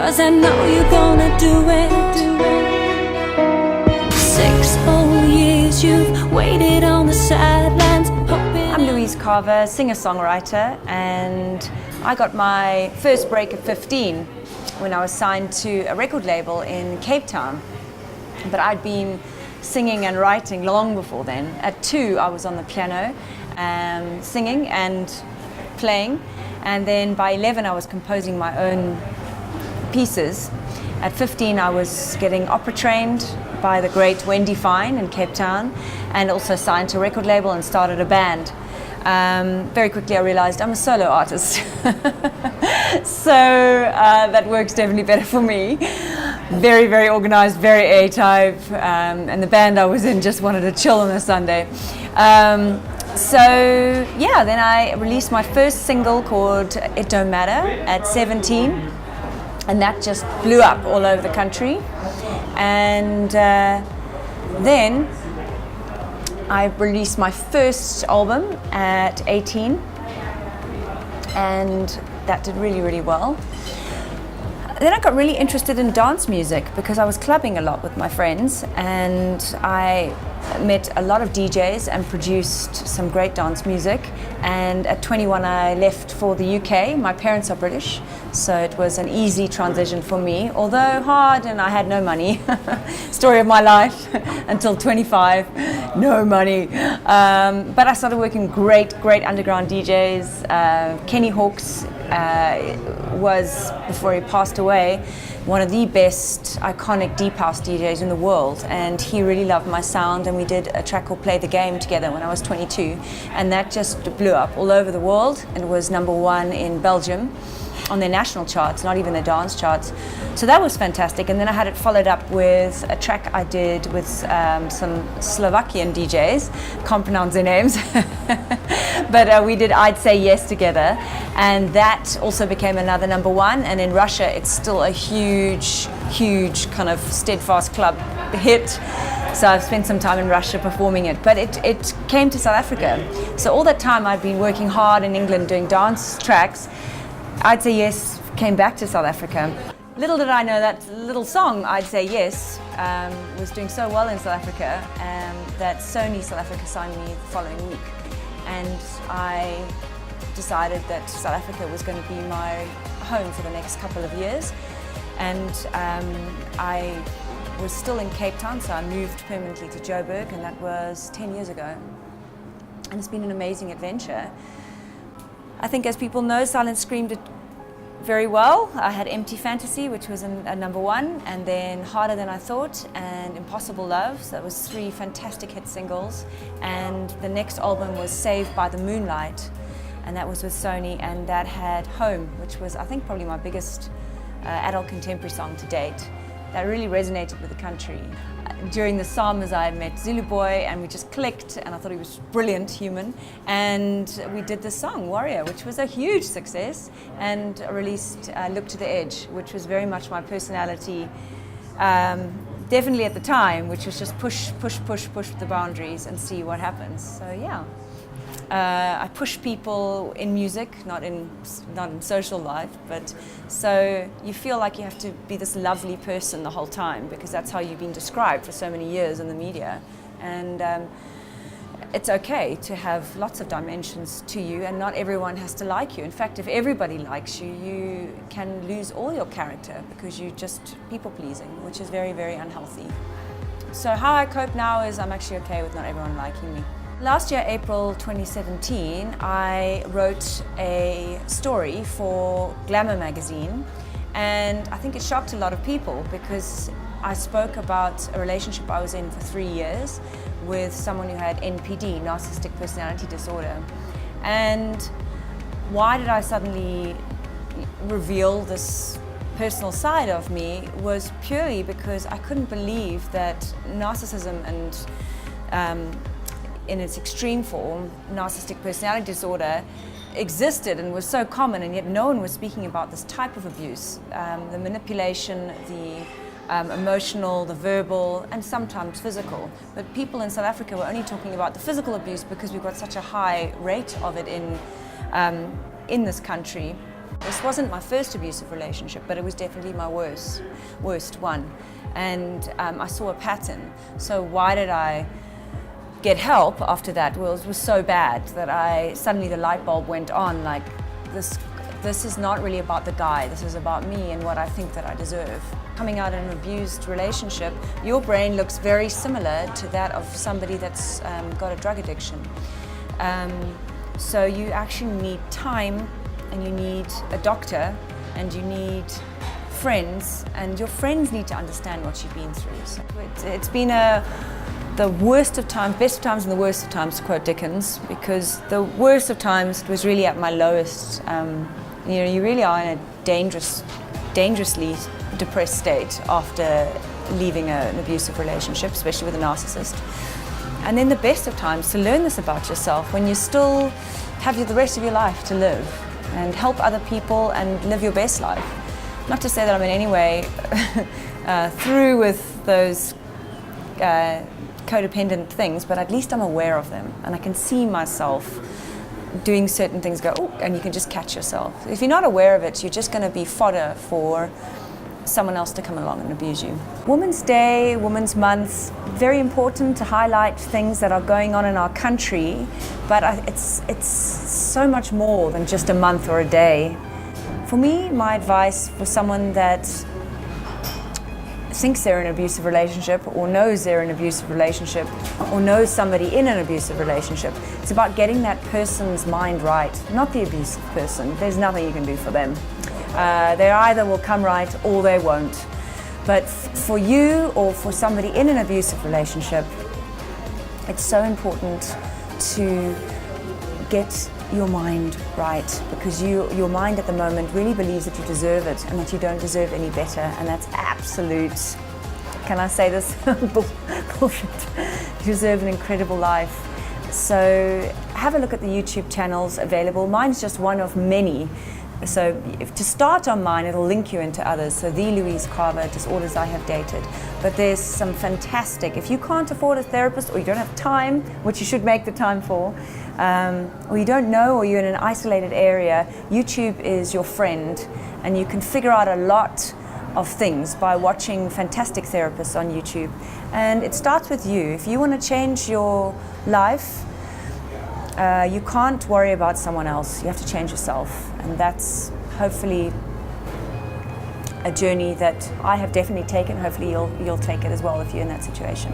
'cause I know you're gonna do it. 6 whole years you've waited on the sidelines, hoping. I'm Louise Carver, singer-songwriter, and I got my first break at 15 when I was signed to a record label in Cape Town. But I'd been singing and writing long before then. At 2, I was on the piano, singing and playing, and then by 11 I was composing my own pieces. At 15 I was getting opera trained by the great Wendy Fine in Cape Town, and also signed to a record label and started a band. Very quickly I realized I'm a solo artist. So that works definitely better for me. Very, very organized, very A-type, and the band I was in just wanted to chill on a Sunday. So yeah, then I released my first single called It Don't Matter at 17, and that just blew up all over the country. And then I released my first album at 18, and that did really, really well. Then I got really interested in dance music because I was clubbing a lot with my friends, and I met a lot of DJs and produced some great dance music. And at 21 I left for the UK. My parents are British, so it was an easy transition for me, although hard, and I had no money. Story of my life until 25, no money. But I started working with great underground DJs. Kenny Hawkes was, before he passed away, one of the best iconic deep house DJs in the world, and he really loved my sound, and we did a track called Play the Game together when I was 22, and that just blew up all over the world and was #1 in Belgium on their national charts, not even their dance charts. So that was fantastic. And then I had it followed up with a track I did with some Slovakian DJs, can't pronounce their names, but we did I'd Say Yes together, and that also became another #1. And in Russia it's still a huge kind of steadfast club hit. So I've spent some time in Russia performing it, but it came to South Africa. So all that time I'd been working hard in England doing dance tracks. I'd Say Yes came back to South Africa. Little did I know that little song, I'd Say Yes, was doing so well in South Africa that Sony South Africa signed me the following week. And I decided that South Africa was going to be my home for the next couple of years. And I was still in Cape Town, so I moved permanently to Joburg, and that was 10 years ago. And it's been an amazing adventure. I think, as people know, Silent Scream did very well. I had Empty Fantasy, which was a #1, and then Harder Than I Thought and Impossible Love. So that was 3 fantastic hit singles. And the next album was Saved by the Moonlight, and that was with Sony, and that had Home, which was, I think, probably my biggest adult contemporary song to date. That really resonated with the country. During the summers I had met Zulu Boy, and we just clicked, and I thought he was a brilliant human, and we did this song, Warrior, which was a huge success, and released Look to the Edge, which was very much my personality, definitely at the time, which was just push the boundaries and see what happens. So yeah. I push people in music, not in social life, but so you feel like you have to be this lovely person the whole time, because that's how you've been described for so many years in the media. And it's okay to have lots of dimensions to you, and not everyone has to like you. In fact, if everybody likes you, you can lose all your character because you're just people-pleasing, which is very, very unhealthy. So how I cope now is I'm actually okay with not everyone liking me. Last year, April 2017, I wrote a story for Glamour magazine, and I think it shocked a lot of people because I spoke about a relationship I was in for 3 years with someone who had NPD, narcissistic personality disorder. And why did I suddenly reveal this personal side of me was purely because I couldn't believe that narcissism and in its extreme form, narcissistic personality disorder existed and was so common, and yet no one was speaking about this type of abuse. The manipulation, the emotional, the verbal, and sometimes physical. But people in South Africa were only talking about the physical abuse because we've got such a high rate of it in this country. This wasn't my first abusive relationship, but it was definitely my worst one. And I saw a pattern. So why did I get help after that? Well, it was so bad that suddenly the light bulb went on, like this is not really about the guy, this is about me and what I think that I deserve. Coming out of an abused relationship, your brain looks very similar to that of somebody that's got a drug addiction. So you actually need time, and you need a doctor, and you need friends, and your friends need to understand what you've been through. So it's been the worst of times, best of times and the worst of times, to quote Dickens, because the worst of times was really at my lowest. You really are in a dangerously depressed state after leaving an abusive relationship, especially with a narcissist. And then the best of times, to learn this about yourself when you still have the rest of your life to live and help other people and live your best life. Not to say that I'm in any way through with those codependent things, but at least I'm aware of them and I can see myself doing certain things, go, oh, and you can just catch yourself. If you're not aware of it, you're just going to be fodder for someone else to come along and abuse you. Women's Day, Women's Month, very important to highlight things that are going on in our country, but it's so much more than just a month or a day. For me, my advice for someone that thinks they're in an abusive relationship or knows they're in an abusive relationship or knows somebody in an abusive relationship, it's about getting that person's mind right, not the abusive person. There's nothing you can do for them. They either will come right or they won't. But for you or for somebody in an abusive relationship, it's so important to get your mind right, because your mind at the moment really believes that you deserve it and that you don't deserve any better, and that's absolute, can I say this, bullshit. You deserve an incredible life. So have a look at the YouTube channels available. Mine's just one of many. So to start on mine, it'll link you into others. So the Louise Carver, Disorders I Have Dated. But there's some fantastic, if you can't afford a therapist or you don't have time, which you should make the time for, or you don't know, or you're in an isolated area, YouTube is your friend, and you can figure out a lot of things by watching fantastic therapists on YouTube. And it starts with you. If you want to change your life, you can't worry about someone else. You have to change yourself. And that's hopefully a journey that I have definitely taken. Hopefully you'll take it as well if you're in that situation.